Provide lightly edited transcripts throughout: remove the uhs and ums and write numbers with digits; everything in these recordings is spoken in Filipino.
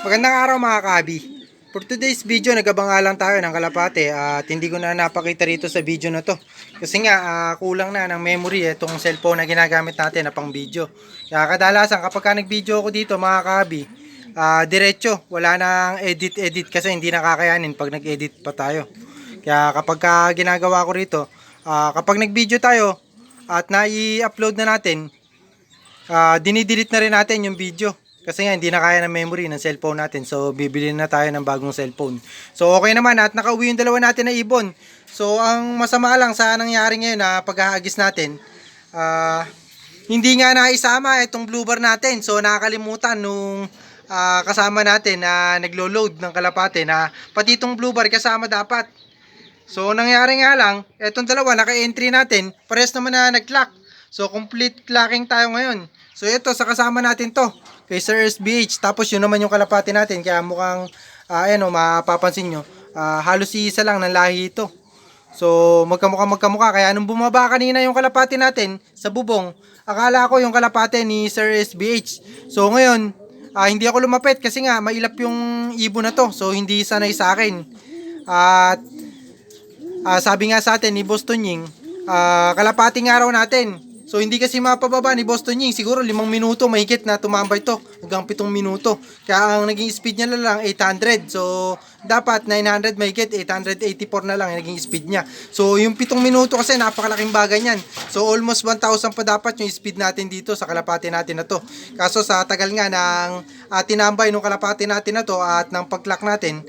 Magandang araw mga kabi. For today's video, nagabanga lang tayo ng kalapate at hindi ko na napakita rito sa video na to. Kasi nga, kulang na ng memory itong cellphone na ginagamit natin na pang video. Kaya kadalasan kapag ka nag-video ako dito mga kabi, diretso, wala nang edit kasi hindi nakakayanin pag nag-edit pa tayo. Kaya kapag ka ginagawa ko rito, kapag nag-video tayo at nai-upload na natin, dinidelete na rin natin yung video. Kasi nga hindi na kaya ng memory ng cellphone natin. So bibili na tayo ng bagong cellphone. So okay naman at nakauwi yung dalawa natin na ibon. So ang masama lang sa nangyari ngayon na paghahagis natin, hindi nga naisama itong blue bar natin. So nakakalimutan nung kasama natin na naglo-load ng kalapate na pati itong blue bar kasama dapat. So nangyari nga lang, itong dalawa naka-entry natin, pares naman na nag-clock. So complete clocking tayo ngayon. So ito sa kasama natin to kay Sir SBH. Tapos yun naman yung kalapati natin. Kaya mukhang mapapansin nyo, halos isa lang ng lahi ito. So magkamukha. Kaya nung bumaba kanina yung kalapati natin sa bubong, akala ko yung kalapati ni Sir SBH. So ngayon, hindi ako lumapit kasi nga mailap yung ibon na to. So hindi sanay sa akin. At sabi nga sa atin ni Boston Ying, kalapating araw natin. So hindi kasi mapababa ni Boston Ying, siguro 5 minuto mahigit na tumambay to hanggang 7 minuto. Kaya ang naging speed niya na lang 800. So dapat 900 mahigit, 884 na lang ang naging speed niya. So yung 7 minuto kasi napakalaking bagay niyan. So almost 1,000 pa dapat yung speed natin dito sa kalapati natin na to. Kaso sa tagal nga ng tinambay ng kalapati natin na to at ng pag-clock natin,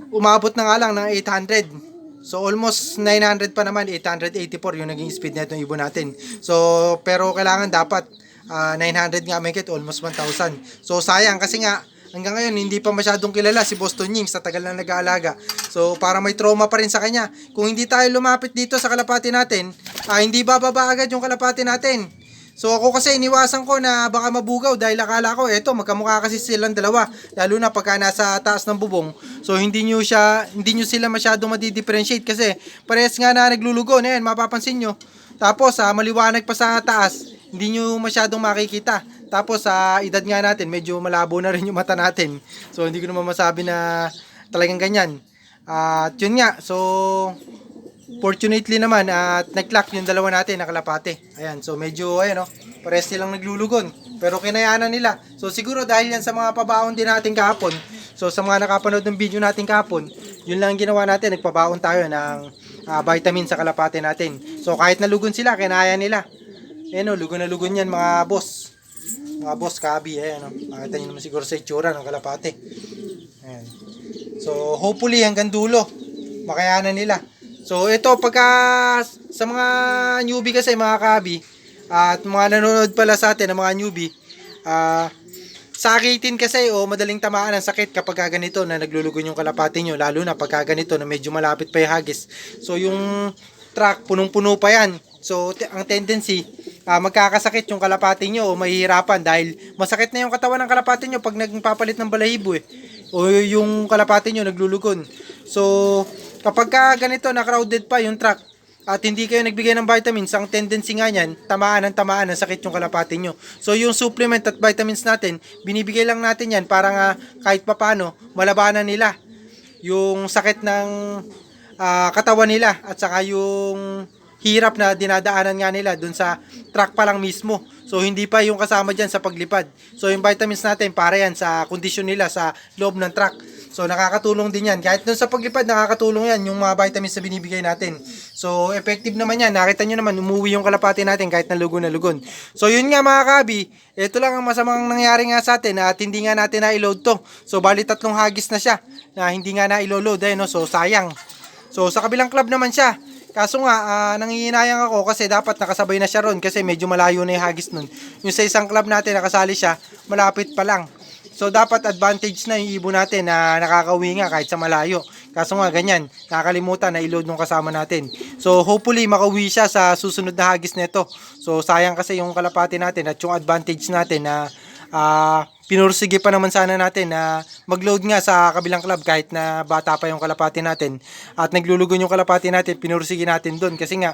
umabot na nga lang ng 800. So almost 900 pa naman, 884 yung naging speed na itong ibon natin. So pero kailangan dapat 900 nga mahigit, almost 1,000. So sayang kasi nga hanggang ngayon hindi pa masyadong kilala si Boston Ying sa tagal na nag-aalaga. So para may trauma pa rin sa kanya. Kung hindi tayo lumapit dito sa kalapati natin, hindi bababa agad yung kalapati natin. So ako kasi iniwasan ko na baka mabugaw dahil akala ko eto magkamukha kasi silang dalawa, lalo na pagka nasa taas ng bubong. So hindi nyo sila masyadong madi-differentiate kasi parehas nga na naglulugon. Ayan, mapapansin nyo. Tapos maliwanag pa sa taas, hindi nyo masyadong makikita. Tapos sa edad nga natin, medyo malabo na rin yung mata natin. So hindi ko naman masabi na talagang ganyan. At yun nga, so fortunately naman at nag-clock yung dalawa natin na kalapate. Ayan, so medyo pares silang naglulugon. Pero kinayanan nila. So siguro dahil yan sa mga pabaon din natin kahapon. So sa mga nakapanood ng video natin kahapon, yun lang ginawa natin, nagpabaon tayo ng vitamin sa kalapate natin. So kahit nalugon sila, kinaya nila. Ayan lugon na lugon yan mga boss. Mga boss kabi, ayan makita nyo naman siguro sa itsura ng kalapate. Ayan. So hopefully hanggang dulo, makayanan nila. So ito pagka sa mga newbie kasi mga kabi at mga nanonood pala sa atin ng mga newbie, sakitin kasi o madaling tamaan ng sakit kapag ganito na naglulugon yung kalapati nyo, lalo na pagka ganito na medyo malapit pa yung hagis. So yung track punong-puno pa yan. So ang tendency magkakasakit yung kalapati nyo o mahihirapan dahil masakit na yung katawan ng kalapati nyo pag nagpapalit ng balahibo o yung kalapati nyo naglulugon. So kapag ganito na crowded pa yung track at hindi kayo nagbigay ng vitamins, ang tendency nga niyan, tamaan ng sakit yung kalapati nyo. So yung supplement at vitamins natin, binibigay lang natin yan para nga kahit papano malabanan nila yung sakit ng katawan nila at saka yung hirap na dinadaanan nga nila dun sa track pa lang mismo. So hindi pa yung kasama dyan sa paglipad. So yung vitamins natin para yan sa kondisyon nila sa loob ng track. So nakakatulong din yan. Kahit dun sa paglipad nakakatulong yan yung mga vitamins na binibigay natin. So effective naman yan. Nakita nyo naman umuwi yung kalapati natin kahit nalugon na lugon. So yun nga mga kabi, ito lang ang masamang nangyari nga sa atin at hindi nga natin na-load to. So bali 3 hagis na siya na hindi nga na-load. So sayang. So sa kabilang club naman siya. Kaso nga, nangihinayang ako kasi dapat nakasabay na siya ron kasi medyo malayo na yung hagis nun. Yung sa isang club natin nakasali siya, malapit pa lang. So dapat advantage na yung ibon natin na nakakauwi nga kahit sa malayo. Kaso nga ganyan, nakakalimutan na i-load nung kasama natin. So hopefully makauwi siya sa susunod na hagis nito. So sayang kasi yung kalapati natin at yung advantage natin na pinursige pa naman sana natin na mag-load nga sa kabilang club kahit na bata pa yung kalapati natin at naglulugon yung kalapati natin, pinursige natin doon kasi nga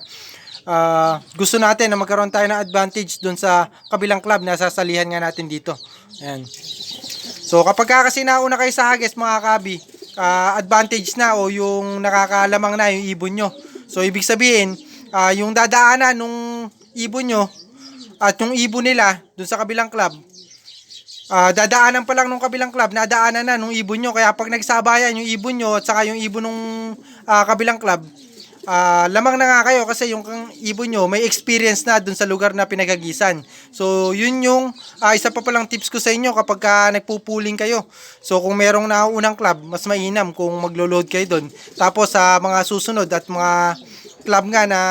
gusto natin na magkaroon tayo ng advantage doon sa kabilang club na sasalihan nga natin dito. Ayan. So kapag kasi nauna kayo sa hagis mga kabi, advantage na o yung nakakalamang na yung ibon nyo. So ibig sabihin, yung dadaanan nung ibon nyo at yung ibon nila dun sa kabilang club, dadaanan pa lang nung kabilang club, nadaanan na nung ibon nyo. Kaya pag nagsabayan yung ibon nyo at saka yung ibon nung kabilang club, lamang na nga kayo kasi yung ibon nyo may experience na dun sa lugar na pinagagisan. So yun yung isa pa palang tips ko sa inyo kapag nagpupuling kayo. So kung merong nauunang club, mas mainam kung maglo-load kayo dun. Tapos sa mga susunod at mga club nga na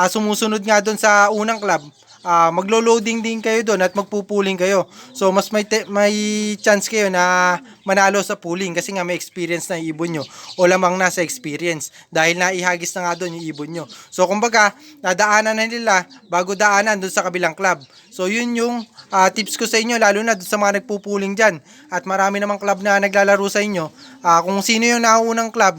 sumusunod nga dun sa unang club, maglo-loading din kayo doon at magpupuling kayo. So mas may chance kayo na manalo sa pooling kasi nga may experience na yung ibon nyo o lamang na sa experience dahil naihagis na nga doon yung ibon nyo. So kumbaga, nadaanan na nila bago daanan doon sa kabilang club. So yun yung tips ko sa inyo lalo na doon sa mga nagpupuling dyan. At marami namang club na naglalaro sa inyo. Kung sino yung naunang club,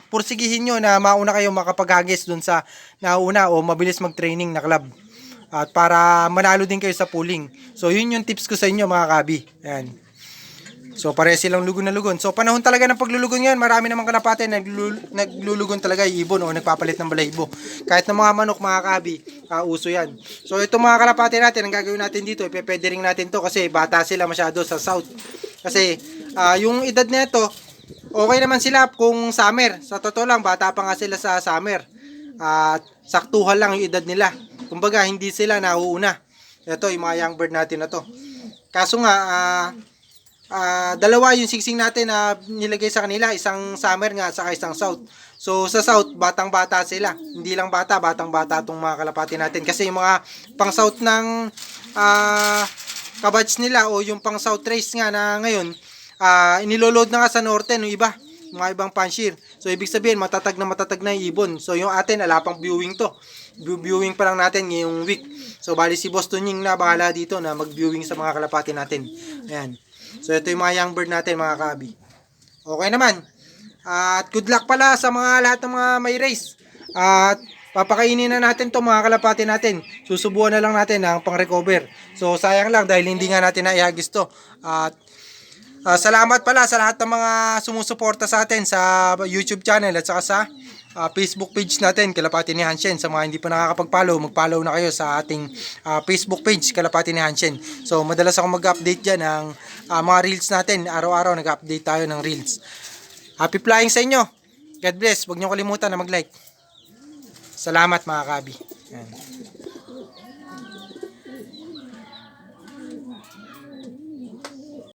pursigihin nyo na mauna kayo makapaghagis doon sa nauna o mabilis mag-training na club. At para manalo din kayo sa pooling. So yun yung tips ko sa inyo mga kabi. Ayan. So pare silang lugon na lugon. So panahon talaga ng paglulugon ngayon, marami namang kalapate naglulugon talaga yung ibon o nagpapalit ng balahibo. Kahit ng mga manok mga kabi, uso yan. So itong mga kalapate natin, ang gagawin natin dito, ipepwede rin natin to kasi bata sila masyado sa south. Kasi yung edad nito, okay naman sila kung summer. Sa totoo lang, bata pa nga sila sa summer. Saktuhan lang yung edad nila. Kumbaga, hindi sila nauuna. Ito, yung mga young bird natin na to. Kaso nga, dalawa yung singsing natin na nilagay sa kanila. Isang summer nga, saka isang south. So, sa south, batang-bata sila. Hindi lang bata, batang-bata itong mga kalapati natin. Kasi yung mga pang-south ng kabatch nila o yung pang-south race nga na ngayon, iniloload na nga sa norte ng iba. Mga ibang panshir. So, ibig sabihin, matatag na yung ibon. So, yung atin, ala pang viewing to. Viewing pa lang natin ngayong week. So, bali si Boss Tunying na bahala dito na mag-viewing sa mga kalapati natin. Ayan. So, ito yung mga young bird natin, mga kabi. Okay naman. At good luck pala sa mga lahat ng mga may race. At papakainin na natin to mga kalapati natin. Susubuan na lang natin ang pang-recover. So, sayang lang dahil hindi nga natin naihagis to. At salamat pala sa lahat ng mga sumusuporta sa atin sa YouTube channel at saka sa Facebook page natin, Kalapati ni Hanshen. Sa mga hindi pa nakakapag-follow, mag-follow na kayo sa ating Facebook page, Kalapati ni Hanshen. So, madalas ako mag-update dyan ng mga reels natin. Araw-araw nag-update tayo ng reels. Happy flying sa inyo. God bless. Huwag niyo kalimutan na mag-like. Salamat mga kabi. Yan.